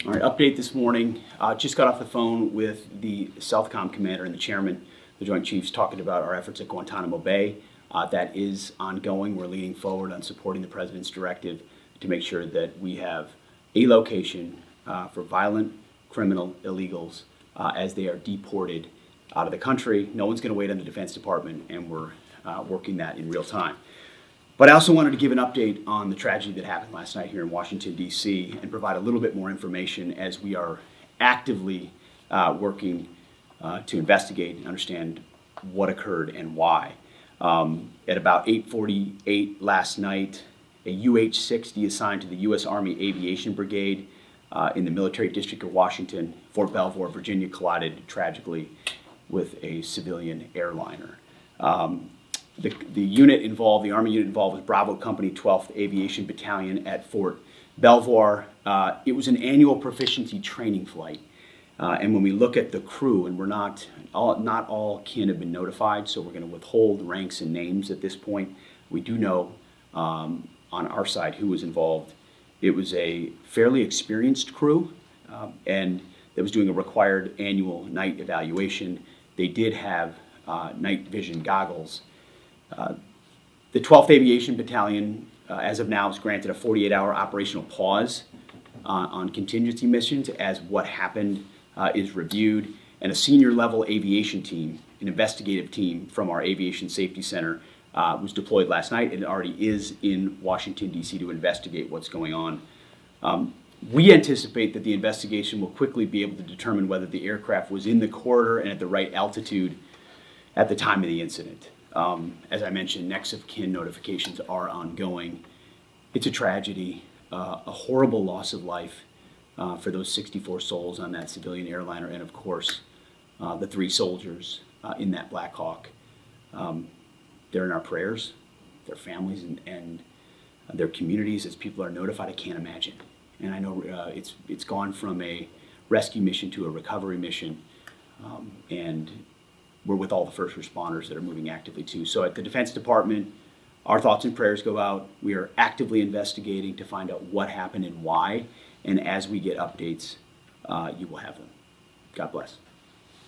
All right, update this morning. Just got off the phone with the Southcom commander and the chairman, the Joint Chiefs, talking about our efforts at Guantanamo Bay. That is ongoing. We're leading forward on supporting the president's directive to make sure that we have a location for violent criminal illegals as they are deported out of the country. No one's going to wait on the Defense Department, and we're working that in real time. But I also wanted to give an update on the tragedy that happened last night here in Washington, D.C., and provide a little bit more information as we are actively working to investigate and understand what occurred and why. At about 8:48 last night, a UH-60 assigned to the U.S. Army Aviation Brigade in the Military District of Washington, Fort Belvoir, Virginia, collided tragically with a civilian airliner. The unit involved, the Army unit involved, was Bravo Company 12th Aviation Battalion at Fort Belvoir. It was an annual proficiency training flight. And when we look at the crew, and not all kin have been notified, so we're going to withhold ranks and names at this point. We do know on our side who was involved. It was a fairly experienced crew, and that was doing a required annual night evaluation. They did have night vision goggles. The 12th Aviation Battalion, as of now, is granted a 48-hour operational pause on contingency missions as what happened is reviewed, and a senior level aviation team, an investigative team from our Aviation Safety Center, was deployed last night and already is in Washington, D.C. to investigate what's going on. We anticipate that the investigation will quickly be able to determine whether the aircraft was in the corridor and at the right altitude at the time of the incident. As I mentioned, next of kin notifications are ongoing. It's a tragedy, a horrible loss of life for those 64 souls on that civilian airliner, and of course, the 3 soldiers in that Black Hawk. They're in our prayers, their families and their communities. As people are notified, I can't imagine. And I know it's gone from a rescue mission to a recovery mission, and we're with all the first responders that are moving actively too. So at the Defense Department, our thoughts and prayers go out. We are actively investigating to find out what happened and why. And as we get updates, you will have them. God bless.